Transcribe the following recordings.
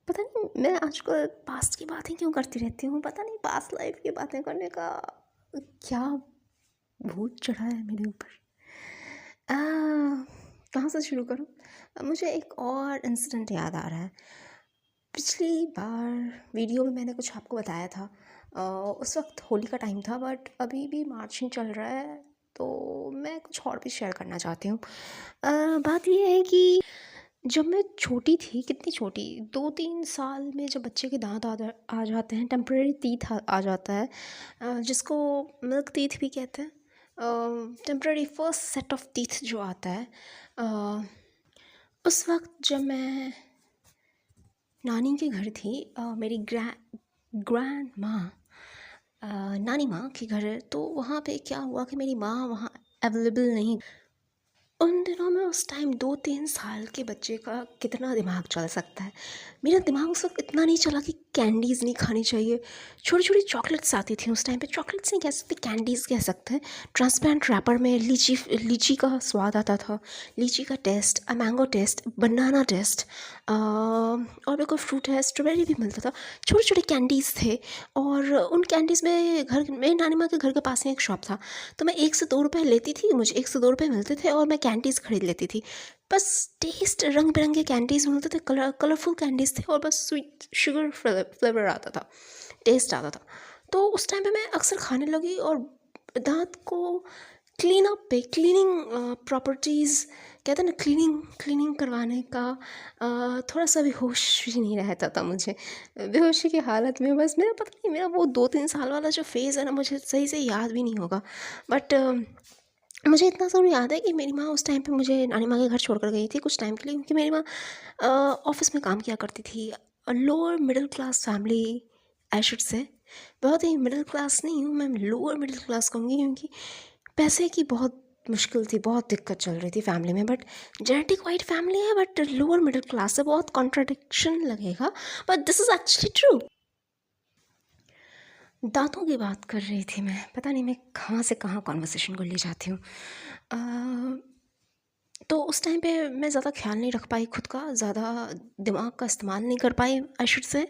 पता नहीं मैं आजकल पास्ट की बातें क्यों करती रहती हूँ। पता नहीं पास्ट लाइफ की बातें करने का क्या भूत चढ़ा है मेरे ऊपर। कहाँ से शुरू करूँ। मुझे एक और इंसिडेंट याद आ रहा है। पिछली बार वीडियो में मैंने कुछ आपको बताया था। उस वक्त होली का टाइम था, बट अभी भी मार्चिंग चल रहा है, तो मैं कुछ और भी शेयर करना चाहती हूँ। बात ये है कि जब मैं छोटी थी, कितनी छोटी, 2-3 साल में जब बच्चे के दांत आ जाते हैं, टेम्परेरी टीथ आ जाता है, जिसको मिल्क टीथ भी कहते हैं। Temporary first set of teeth जो आता है, उस वक्त जब मैं नानी के घर थी, मेरी ग्रैंड माँ, नानी माँ के घर, तो वहाँ पे क्या हुआ कि मेरी माँ वहाँ अवेलेबल नहीं। उन दिनों में उस टाइम 2-3 साल के बच्चे का कितना दिमाग चल सकता है। मेरा दिमाग उस वक्त इतना नहीं चला कि कैंडीज़ नहीं खानी चाहिए। छोटी छोटी चॉकलेट्स आती थी उस टाइम पे, चॉकलेट्स नहीं कह सकते, कैंडीज़ कह सकते हैं। ट्रांसपेरेंट रैपर में लीची का स्वाद आता था, लीची का टेस्ट, मैंगो टेस्ट, बनाना टेस्ट, और भी कोई फ्रूट है, स्ट्रॉबेरी भी मिलता था। छोटे छोटे कैंडीज़ थे, और उन कैंडीज़ में घर मेरी नानी माँ के घर के पास में एक शॉप था, तो मैं 1 से 2 रुपये लेती थी, मुझे 1 से 2 रुपये मिलते थे और मैं कैंडीज़ खरीद लेती थी। बस टेस्ट, रंग बिरंगे कैंडीज़ मिलते थे, कलरफुल कैंडीज़ थे, और बस स्वीट शुगर फ्लेवर आता था, टेस्ट आता था। तो उस टाइम पे मैं अक्सर खाने लगी, और दांत को क्लीनिंग प्रॉपर्टीज़ कहते हैं ना, क्लीनिंग करवाने का थोड़ा सा भी होश भी नहीं रहता था मुझे। बेहोशी की हालत में बस मेरा, पता नहीं, मेरा वो 2-3 साल वाला जो फेज़ है ना, मुझे सही से याद भी नहीं होगा, बट मुझे इतना ज़रूर याद है कि मेरी माँ उस टाइम पे मुझे नानी माँ के घर छोड़कर गई थी कुछ टाइम के लिए, क्योंकि मेरी माँ ऑफिस में काम किया करती थी। Lower middle class family, I should से। बहुत ही मिडिल क्लास नहीं हूँ मैं, लोअर मिडिल क्लास कहूँगी, क्योंकि पैसे की बहुत मुश्किल थी, बहुत दिक्कत चल रही थी फैमिली में। बट जेनेटिक वाइट फैमिली है, बट लोअर मिडिल क्लास है। बहुत कॉन्ट्राडिक्शन लगेगा, but this is actually true. दांतों की बात कर रही थी मैं, पता नहीं मैं कहाँ से कहाँ कॉन्वर्सेशन को ले जाती हूँ। तो उस टाइम पे मैं ज़्यादा ख्याल नहीं रख पाई खुद का, ज़्यादा दिमाग का इस्तेमाल नहीं कर पाई, आई शुड से।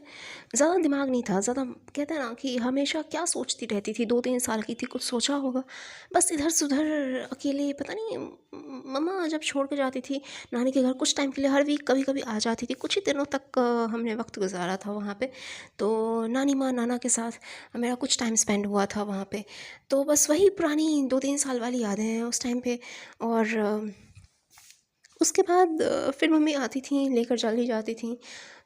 ज़्यादा दिमाग नहीं था, ज़्यादा कहते हैं ना कि हमेशा क्या सोचती रहती थी, 2-3 साल की थी, कुछ सोचा होगा, बस इधर से उधर अकेले। पता नहीं, मम्मा जब छोड़ के जाती थी नानी के घर कुछ टाइम के लिए, हर वीक कभी कभी आ जाती थी, कुछ ही दिनों तक हमने वक्त गुजारा था वहाँ पे। तो नानी माँ नाना के साथ मेरा कुछ टाइम स्पेंड हुआ था वहाँ पे। तो बस वही पुरानी 2-3 साल वाली यादें हैं उस टाइम पे। और उसके बाद फिर मम्मी आती थी, लेकर चली जाती थी।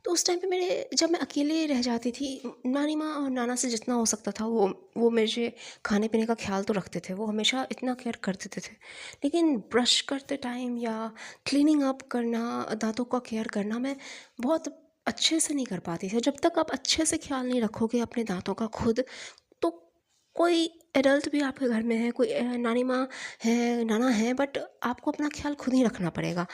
तो उस टाइम पे मेरे, जब मैं अकेले रह जाती थी, नानी माँ और नाना से जितना हो सकता था वो मुझे खाने पीने का ख्याल तो रखते थे, वो हमेशा इतना केयर कर देते थे। लेकिन ब्रश करते टाइम या क्लीनिंग अप करना, दांतों का केयर करना, मैं बहुत अच्छे से नहीं कर पाती थी। जब तक आप अच्छे से ख्याल नहीं रखोगे अपने दांतों का खुद, तो कोई एडल्ट भी आपके घर में है, कोई नानी माँ है, नाना है, बट आपको अपना ख्याल खुद ही रखना पड़ेगा।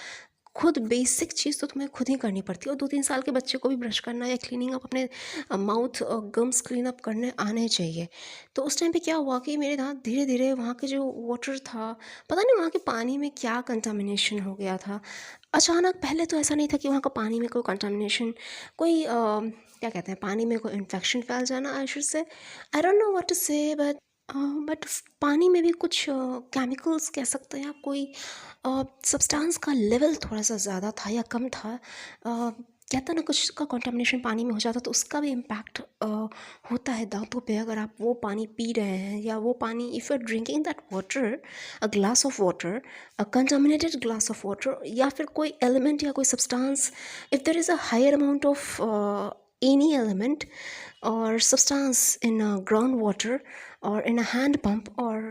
खुद बेसिक चीज़ तो तुम्हें खुद ही करनी पड़ती है। और 2-3 साल के बच्चे को भी ब्रश करना या क्लीनिंग अप, अपने माउथ और गम्स क्लीन अप करने आने चाहिए। तो उस टाइम पे क्या हुआ कि मेरे दांत धीरे धीरे, वहाँ के जो वाटर था, पता नहीं वहाँ के पानी में क्या कंटामिनेशन हो गया था अचानक। पहले तो ऐसा नहीं था कि वहाँ का पानी में कोई कंटामिनेशन, कोई क्या कहते हैं, पानी में कोई इन्फेक्शन फैल जाना, I should say, I don't know what to say, but पानी में भी कुछ केमिकल्स कह सकते हैं, या कोई सब्सटेंस का लेवल थोड़ा सा ज़्यादा था या कम था। कहता ना, कुछ का कंटामिनेशन पानी में हो जाता तो उसका भी इम्पैक्ट होता है दांतों पे, अगर आप वो पानी पी रहे हैं, या वो पानी, if you are drinking that water, a glass of water, a contaminated glass of water, या फिर कोई एलिमेंट या कोई substance, if there is a higher amount of any element or substance in ground water or in a hand pump, और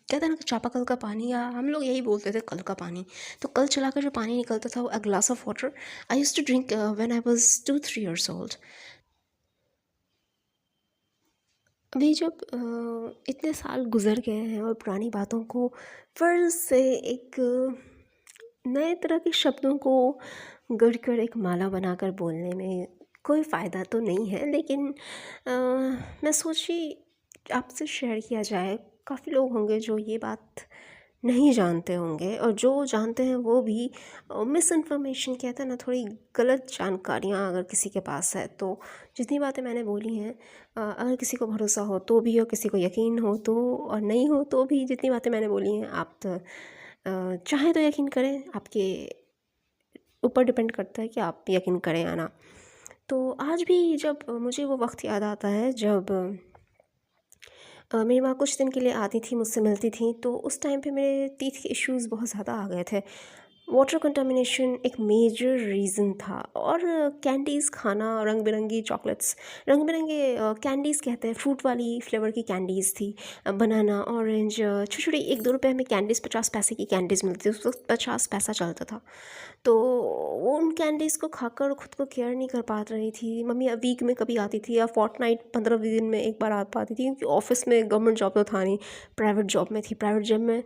कहते हैं ना कि चापाकल का पानी, या हम लोग यही बोलते थे कल का पानी, तो कल चलाकर जो पानी निकलता था वो a glass of water I used to drink when I was 2-3 years old। अभी जब इतने साल गुजर गए हैं, और पुरानी बातों को फिर से एक नए तरह के शब्दों को गढ़कर एक माला बनाकर बोलने में कोई फ़ायदा तो नहीं है, लेकिन मैं सोची आपसे शेयर किया जाए। काफ़ी लोग होंगे जो ये बात नहीं जानते होंगे, और जो जानते हैं वो भी मिस इन्फॉर्मेशन, कहते हैं ना, थोड़ी गलत जानकारियाँ अगर किसी के पास है तो जितनी बातें मैंने बोली हैं, अगर किसी को भरोसा हो तो भी, और किसी को यकीन हो तो, और नहीं हो तो भी, जितनी बातें मैंने बोली हैं आप तो, चाहें तो यकीन करें, आपके ऊपर डिपेंड करता है कि आप यकीन करें या ना। तो आज भी जब मुझे वो वक्त याद आता है जब मेरी माँ कुछ दिन के लिए आती थी, मुझसे मिलती थी, तो उस टाइम पे मेरे टीथ के इश्यूज़ बहुत ज़्यादा आ गए थे। वाटर कंटामिनेशन एक मेजर रीज़न था, और कैंडीज़ खाना, रंग बिरंगी चॉकलेट्स, रंग बिरंगे कैंडीज़ कहते हैं, फ्रूट वाली फ्लेवर की कैंडीज़ थी, बनाना, ऑरेंज, छोटी छोटी 1-2 रुपए में कैंडीज़, 50 पैसे की कैंडीज़ मिलती थी, उस वक्त 50 पैसा चलता था। तो वो उन कैंडीज़ को खाकर खुद को केयर नहीं कर पा रही थी। मम्मी वीक में कभी आती थी, या फोर्टनाइट 15-20 दिन में एक बार आ पाती थी, क्योंकि ऑफिस में, गवर्नमेंट जॉब तो था नहीं, प्राइवेट जॉब में थी। प्राइवेट जॉब में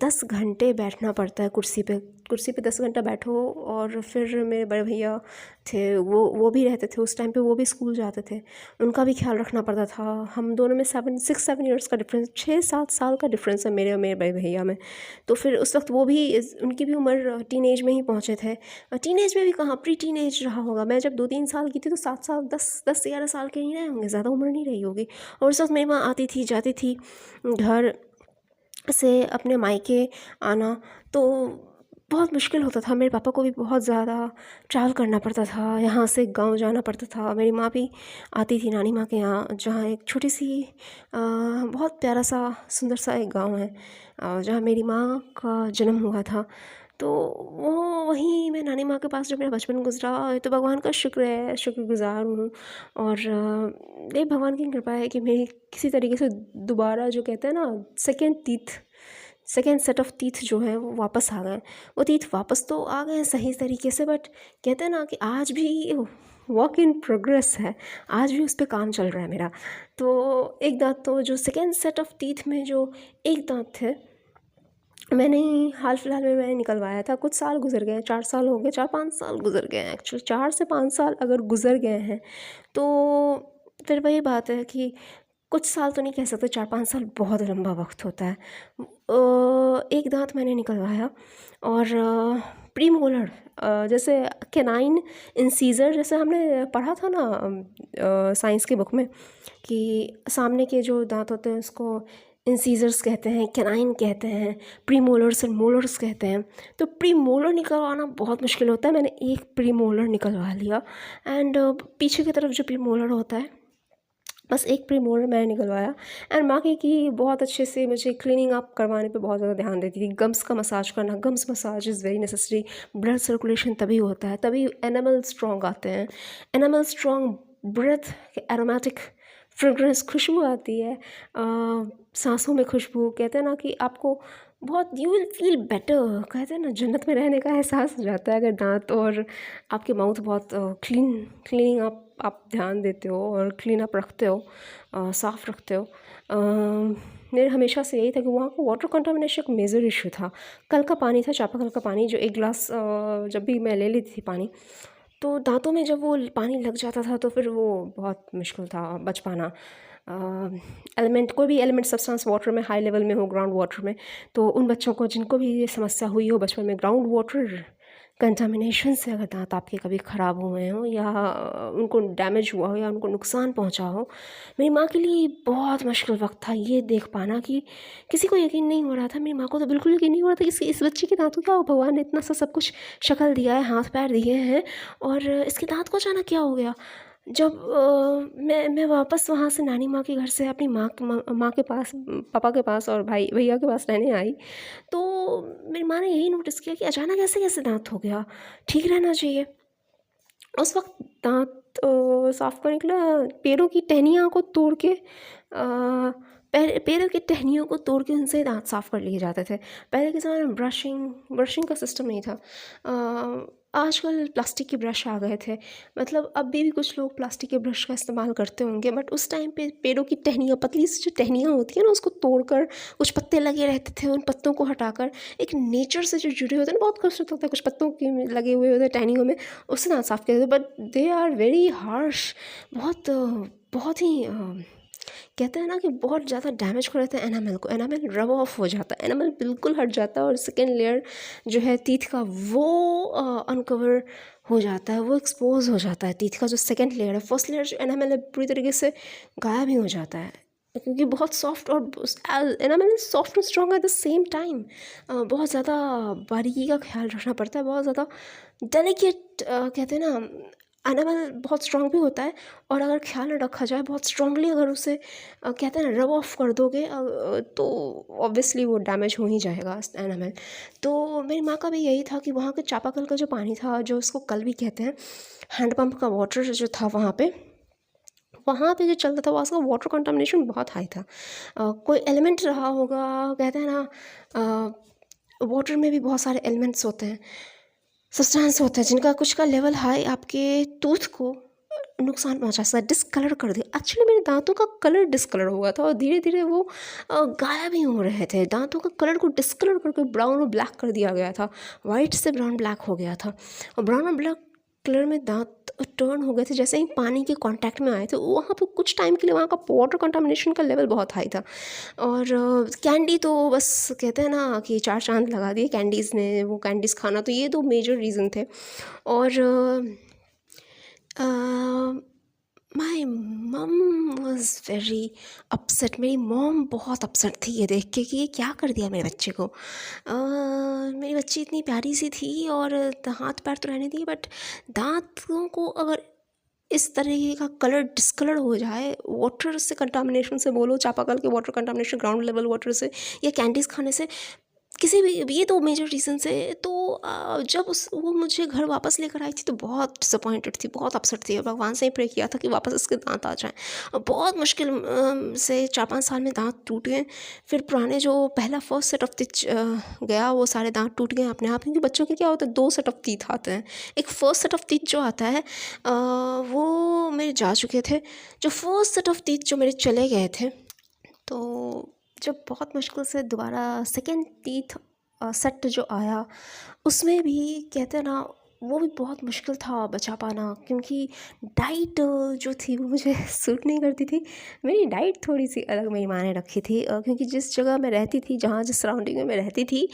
10 घंटे बैठना पड़ता है कुर्सी पे 10 घंटा बैठो। और फिर मेरे बड़े भैया थे, वो भी रहते थे उस टाइम पे, वो भी स्कूल जाते थे, उनका भी ख्याल रखना पड़ता था। हम दोनों में 6-7 ईयर्स का डिफरेंस, 6-7 साल का डिफरेंस है मेरे और मेरे बड़े भैया में। तो फिर उस वक्त वो भी, उनकी भी उम्र टीनेज में ही पहुँचे थे। टीनेज में भी कहाँ, प्री टीनेज रहा होगा। मैं जब 2-3 साल की थी तो 7 साल, 10-11 साल के ही रहे होंगे, ज़्यादा उम्र नहीं रही होगी। और उस वक्त मेरी माँ आती थी, जाती थी घर से अपने मायके आना, तो बहुत मुश्किल होता था। मेरे पापा को भी बहुत ज़्यादा ट्रैवल करना पड़ता था, यहाँ से गांव जाना पड़ता था। मेरी माँ भी आती थी नानी माँ के यहाँ, जहाँ एक छोटी सी बहुत प्यारा सा, सुंदर सा एक गांव है, जहाँ मेरी माँ का जन्म हुआ था। तो वो वहीं मैं नानी माँ के पास जब मेरा बचपन गुजरा, तो भगवान का शुक्र है, शुक्रगुज़ार हूँ। और ये भगवान की कृपा है कि मेरी किसी तरीके से दोबारा, जो कहते हैं ना, सेकेंड सेट ऑफ टीथ जो है वो वापस आ गए। वो टीथ वापस तो आ गए सही तरीके से, बट कहते हैं ना कि आज भी वर्क इन प्रोग्रेस है, आज भी उस पर काम चल रहा है मेरा। तो एक दांत, तो जो सेकेंड सेट ऑफ टीथ में जो एक दांत थे, मैंने हाल फिलहाल में मैंने निकलवाया था। कुछ साल गुजर गए, 4 साल हो गए, 4-5 साल गुजर गए हैं एक्चुअली। 4 से 5 साल अगर गुजर गए हैं तो फिर वही बात है कि कुछ साल तो नहीं कह सकते, 4-5 साल बहुत लंबा वक्त होता है। एक दांत मैंने निकलवाया, और प्री मोलर, जैसे कैनाइन इंसीजर, जैसे हमने पढ़ा था ना साइंस की बुक में, कि सामने के जो दांत होते हैं उसको इंसीजर्स कहते हैं, कैनाइन कहते हैं, प्री मोलर्स एंड मोलर्स कहते हैं। तो प्री मोलर निकलवाना बहुत मुश्किल होता है। मैंने एक प्री मोलर निकलवा लिया, एंड पीछे की तरफ जो प्री मोलर होता है, बस एक प्री मोलर मैंने निकलवाया। एंड माँ की बहुत अच्छे से मुझे क्लीनिंग अप करवाने पे बहुत ज़्यादा ध्यान देती थी। गम्स का मसाज करना, gums massage is very necessary. Blood circulation तभी होता है, तभी एनिमल स्ट्रॉन्ग आते हैं। Animal strong breath, aromatic fragrance, खुशबू आती है, सांसों में खुशबू। कहते हैं ना कि आपको बहुत, यू विल फील बेटर, कहते हैं ना, जन्नत में रहने का एहसास हो जाता है अगर दांत और आपके माउथ बहुत क्लीनिंग आप ध्यान देते हो और क्लीन अप रखते हो, साफ़ रखते हो। मेरे हमेशा से यही था कि वहाँ का वाटर कंटामिनेशन एक मेजर इशू था। कल का पानी था, चापाकल का पानी, जो एक गिलास जब भी मैं ले लेती थी पानी, तो दांतों में जब वो पानी लग जाता था तो फिर वो बहुत मुश्किल था बच पाना। एलिमेंट, कोई भी एलिमेंट सब्सटेंस वाटर में हाई लेवल में हो, ग्राउंड वाटर में, तो उन बच्चों को जिनको भी ये समस्या हुई हो बचपन में, ग्राउंड वाटर कंटामिनेशन से अगर दांत आपके कभी ख़राब हुए हों, या उनको डैमेज हुआ हो, या उनको नुकसान पहुंचा हो, मेरी माँ के लिए बहुत मुश्किल वक्त था ये देख पाना कि किसी को यकीन नहीं हो रहा था। मेरी माँ को तो बिल्कुल यकीन नहीं हो रहा था कि इस बच्चे के दांतों क्या हो, भगवान ने इतना सा सब कुछ, शक्ल दिया है, हाथ पैर दिए हैं, और इसके दांत को अचानक क्या हो गया। जब मैं वापस वहाँ से नानी माँ के घर से अपनी माँ के पास, पापा के पास और भाई भैया के पास रहने आई, तो मेरी माँ ने यही नोटिस किया कि अचानक ऐसे कैसे दांत हो गया, ठीक रहना चाहिए। उस वक्त दांत साफ करने के लिए पैरों की टहनियों को तोड़ के, पैरों की टहनियों को तोड़ के उनसे दांत साफ़ कर लिए जाते थे। पहले के ज़माने में ब्रशिंग का सिस्टम नहीं था। आजकल प्लास्टिक के ब्रश आ गए थे, मतलब अभी भी कुछ लोग प्लास्टिक के ब्रश का इस्तेमाल करते होंगे, बट उस टाइम पे पैरों की टहनियाँ, पतली सी जो टहनियाँ होती हैं ना, उसको तोड़कर कुछ पत्ते लगे रहते थे, उन पत्तों को हटाकर एक नेचर से जो जुड़े होते हैं ना, बहुत खूबसूरत होता है, कुछ पत्तों के लगे हुए होते हैं टहनियों में, उससे दांत साफ़ किया जाता है। But they are very harsh, बहुत बहुत ही कहते हैं ना कि बहुत ज़्यादा डैमेज कर देते हैं एनामल को, एनामल रब ऑफ हो जाता है, एनामल बिल्कुल हट जाता है और सेकेंड लेयर जो है टीथ का वो अनकवर हो जाता है, वो एक्सपोज हो जाता है। टीथ का जो सेकेंड लेयर है, फर्स्ट लेयर जो एनामल है पूरी तरीके से गायब ही हो जाता है, क्योंकि बहुत सॉफ्ट और एनामल सॉफ्ट और strong at the same time. बहुत ज़्यादा बारीकी का ख्याल रखना पड़ता है, बहुत ज़्यादा डेलिकेट, कहते हैं ना एनामल बहुत स्ट्रॉन्ग भी होता है, और अगर ख्याल न रखा जाए बहुत स्ट्रांगली, अगर उसे कहते हैं ना रब ऑफ कर दोगे तो ऑब्वियसली वो डैमेज हो ही जाएगा एनामल। तो मेरी माँ का भी यही था कि वहाँ के चापाकल का जो पानी था, जो उसको कल भी कहते हैं, हैंडपम्प का वाटर जो था वहाँ पे जो चलता था, वहाँ का वाटर कंटामिनेशन बहुत हाई था। कोई एलिमेंट रहा होगा, कहते हैं ना वाटर में भी बहुत सारे एलिमेंट्स होते हैं, सब्सटेंस होता है, जिनका कुछ का लेवल हाई आपके टूथ को नुकसान पहुंचा सकता है, डिसकलर कर दिया। एक्चुअली मेरे दांतों का कलर डिसकलर हुआ था और धीरे धीरे वो गायब ही हो रहे थे। दांतों का कलर को डिसकलर करके ब्राउन और ब्लैक कर दिया गया था, वाइट से ब्राउन ब्लैक हो गया था, और ब्राउन और ब्लैक कलर में दांत टर्न हो गए थे जैसे ही पानी के कांटेक्ट में आए थे। वहाँ पर कुछ टाइम के लिए वहाँ का वाटर कंटामिनेशन का लेवल बहुत हाई था। और कैंडी तो बस कहते हैं ना कि चार चांद लगा दिए कैंडीज़ ने, वो कैंडीज़ खाना, तो ये दो मेजर रीज़न थे। और माई मम वॉज वेरी अपसेट। मेरी मॉम बहुत अपसेट थी ये देख के कि ये क्या कर दिया मेरे बच्चे को। मेरी बच्ची इतनी प्यारी सी थी और हाथ पैर तो रहने दिए, बट दांतों को अगर इस तरीके का कलर डिसकलर हो जाए, वाटर से कंटामिनेशन से बोलो, चापाकल के water contamination, ground level water से, या कैंडीज़ खाने से, किसी भी, ये तो मेजर रीज़न से। तो जब वो मुझे घर वापस लेकर आई थी तो बहुत डिसअपॉइंटेड थी, बहुत अपसेट थी, और भगवान से ही प्रे किया था कि वापस इसके दांत आ जाएं। और बहुत मुश्किल से 4-5 साल में दांत टूट गए। फिर पुराने जो पहला फर्स्ट सेट ऑफ टीथ गया, वो सारे दांत टूट गए अपने आप, क्योंकि बच्चों के क्या होता है 2 सेट ऑफ टीथ आते हैं। एक फर्स्ट सेट ऑफ टीथ जो आता है वो मेरे जा चुके थे। जो फर्स्ट सेट ऑफ टीथ जो मेरे चले गए थे, तो जब बहुत मुश्किल से दोबारा सेकेंड टीथ सेट जो आया, उसमें भी कहते हैं ना वो भी बहुत मुश्किल था बचा पाना, क्योंकि डाइट जो थी वो मुझे सूट नहीं करती थी। मेरी डाइट थोड़ी सी अलग मेरी माँ ने रखी थी, क्योंकि जिस जगह मैं रहती थी, जहाँ जिस सराउंडिंग में मैं रहती थी,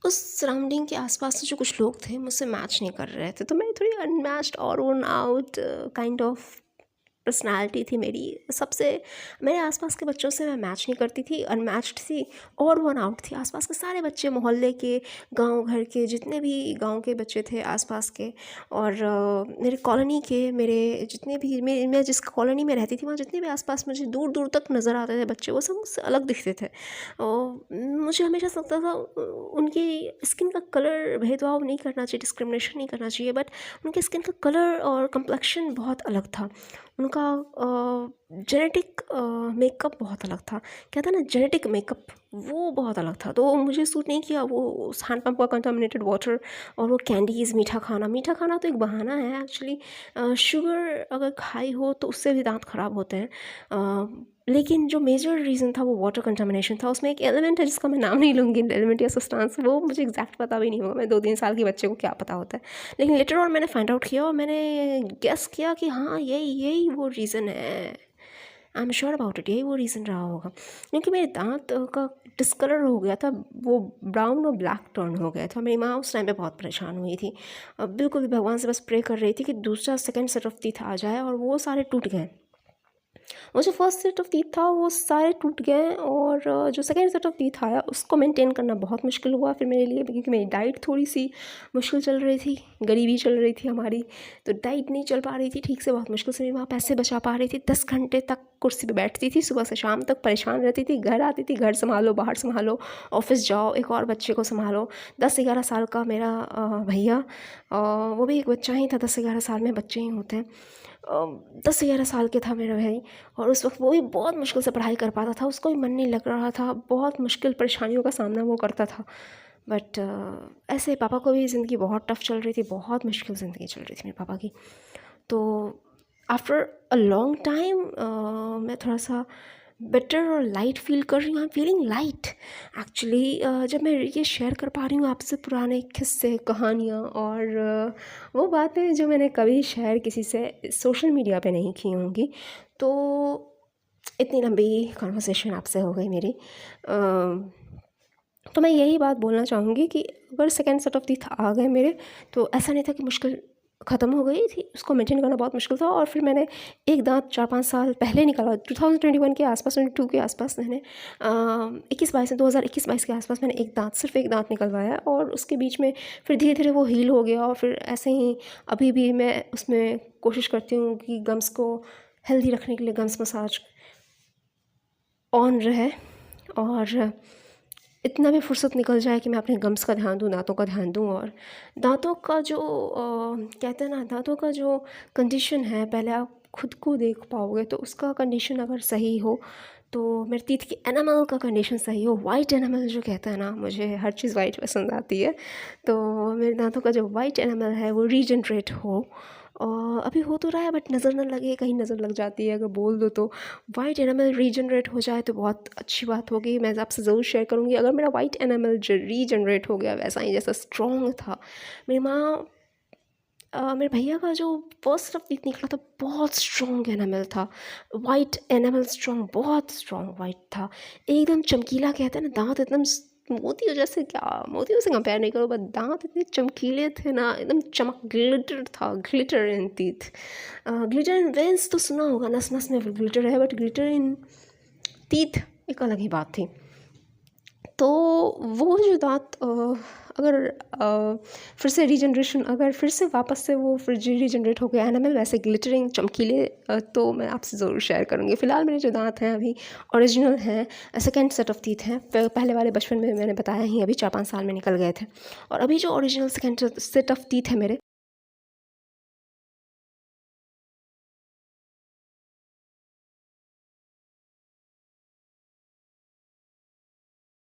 उस सराउंडिंग के आसपास जो कुछ लोग थे मुझसे मैच नहीं कर रहे थे। तो मैं थोड़ी अनमैच्ड और one out kind of personality थी मेरी। सबसे मेरे आसपास के बच्चों से मैं मैच नहीं करती थी, अनमैच्ड थी और वन आउट थी। आसपास के सारे बच्चे, मोहल्ले के, गांव घर के, जितने भी गांव के बच्चे थे आसपास के, और मेरे कॉलोनी के, मेरे जितने भी, मैं जिस कॉलोनी में रहती थी वहाँ जितने भी आसपास मुझे दूर दूर तक नज़र आते थे बच्चे, वो सब मुझसे अलग दिखते थे। और मुझे हमेशा लगता था उनकी स्किन का कलर भेदभाव नहीं करना चाहिए, डिस्क्रिमिनेशन नहीं करना चाहिए, बट उनके स्किन का कलर और कम्प्लेक्शन बहुत अलग था। उनका जेनेटिक मेकअप बहुत अलग था, क्या था ना, जेनेटिक मेकअप वो बहुत अलग था। तो मुझे सूट नहीं किया वो उस हैंडपम्प का कंटामिनेटेड वाटर और वो कैंडीज़, मीठा खाना। मीठा खाना तो एक बहाना है एक्चुअली। शुगर अगर खाई हो तो उससे भी दांत ख़राब होते हैं, लेकिन जो मेजर रीज़न था वो वाटर कंटामिनेशन था। उसमें एक एलिमेंट है जिसका मैं नाम नहीं लूँगी, एलिमेंट या सब्सटेंस, वो मुझे एग्जैक्ट पता भी नहीं होगा, मैं 2-3 साल के बच्चे को क्या पता होता है। लेकिन लेटर ऑन मैंने फाइंड आउट किया और मैंने गेस किया कि हाँ यही वो रीज़न है। I am sure about it, यही वो रीज़न रहा होगा, क्योंकि मेरे दांत का डिस्कलर हो गया था, वो ब्राउन और ब्लैक टर्न हो गया था। मेरी माँ उस टाइम पे बहुत परेशान हुई थी, बिल्कुल भी भगवान से बस प्रे कर रही थी कि दूसरा सेकंड सेट ऑफ टीथ आ जाए, और वो सारे टूट गए। वो जो फर्स्ट सेट ऑफ टीथ था वो सारे टूट गए, और जो सेकेंड सेट ऑफ टीथ आया उसको मेंटेन करना बहुत मुश्किल हुआ फिर मेरे लिए, क्योंकि मेरी डाइट थोड़ी सी मुश्किल चल रही थी, गरीबी चल रही थी हमारी, तो डाइट नहीं चल पा रही थी ठीक से। बहुत मुश्किल से मेरी माँ पैसे बचा पा रही थी। 10 घंटे तक कुर्सी पे बैठती थी, सुबह से शाम तक परेशान रहती थी, घर आती थी, घर संभालो, बाहर संभालो, ऑफिस जाओ, एक और बच्चे को संभालो। 10-11 साल का मेरा भैया, वो भी एक बच्चा ही था, 10-11 साल में बच्चे ही होते हैं। 10-11 साल के था मेरा भाई, और उस वक्त वो भी बहुत मुश्किल से पढ़ाई कर पाता था, उसको भी मन नहीं लग रहा था, बहुत मुश्किल परेशानियों का सामना वो करता था। बट ऐसे पापा को भी ज़िंदगी बहुत टफ चल रही थी, बहुत मुश्किल ज़िंदगी चल रही थी मेरे पापा की। तो आफ्टर अ लॉन्ग टाइम मैं थोड़ा सा बेटर और लाइट फील कर रही हूँ। I am feeling light actually, जब मैं ये शेयर कर पा रही हूँ आपसे पुराने किस्से, कहानियाँ, और वो बातें जो मैंने कभी शेयर किसी से सोशल मीडिया पे नहीं की होंगी। तो इतनी लंबी कन्वर्सेशन आपसे हो गई मेरी। तो मैं यही बात बोलना चाहूँगी कि अगर सेकंड सेट ऑफ टीथ आ गए मेरे, तो ऐसा नहीं था कि मुश्किल ख़त्म हो गई थी, उसको मेंटेन करना बहुत मुश्किल था। और फिर मैंने एक दांत 4-5 साल पहले निकाला, 2021 के आसपास, 22 के आसपास मैंने 21-22 2021-22 के आसपास मैंने एक दांत, सिर्फ एक दांत निकलवाया। और उसके बीच में फिर धीरे धीरे वो हील हो गया। और फिर ऐसे ही अभी भी मैं उसमें कोशिश करती हूँ कि गम्स को हेल्दी रखने के लिए गम्स मसाज ऑन रहे, और इतना भी फुर्सत निकल जाए कि मैं अपने गम्स का ध्यान दूँ, दांतों का ध्यान दूँ। और दांतों का जो कहते हैं ना, दांतों का जो कंडीशन है, पहले आप खुद को देख पाओगे तो उसका कंडीशन अगर सही हो, तो मेरे टीथ की एनामल का कंडीशन सही हो, वाइट एनामल जो कहते हैं ना, मुझे हर चीज़ वाइट पसंद आती है, तो मेरे दांतों का जो वाइट एनामल है वो रीजनरेट हो। और अभी हो तो रहा है, बट नज़र न लगे, कहीं नज़र लग जाती है अगर बोल दो तो। वाइट एनामल रीजनरेट हो जाए तो बहुत अच्छी बात होगी। मैं आपसे ज़रूर शेयर करूँगी, अगर मेरा वाइट एनामल रीजनरेट हो गया वैसा ही जैसा स्ट्रॉन्ग था। मेरी माँ मेरे भैया का जो फर्स्ट ऑफ टीथ निकला था, बहुत स्ट्रॉन्ग एनामल था, वाइट एनामल स्ट्रॉन्ग, बहुत स्ट्रॉन्ग वाइट था, एकदम चमकीला। कहते हैं ना, दांत एकदम मोतियों जैसे, क्या मोतियों से कंपेयर नहीं करो, बट दांत इतने चमकीले थे ना, एकदम चमक, ग्लिटर था, glitter in teeth. Glitter in veins तो सुना होगा, नस नस में ग्लिटर है, बट ग्लिटर इन टीथ एक अलग ही बात थी। तो वो जो दांत अगर फिर से रीजनरेशन, अगर फिर से वापस से वो फिर रीजनरेट हो गया एनामल वैसे ग्लिटरिंग चमकीले, तो मैं आपसे ज़रूर शेयर करूँगी। फ़िलहाल मेरे जो दांत हैं अभी ओरिजिनल हैं, सेकंड सेट ऑफ टीथ हैं। पहले वाले बचपन में मैंने बताया ही, अभी 4-5 साल में निकल गए थे। और अभी जो original second set of teeth है मेरे,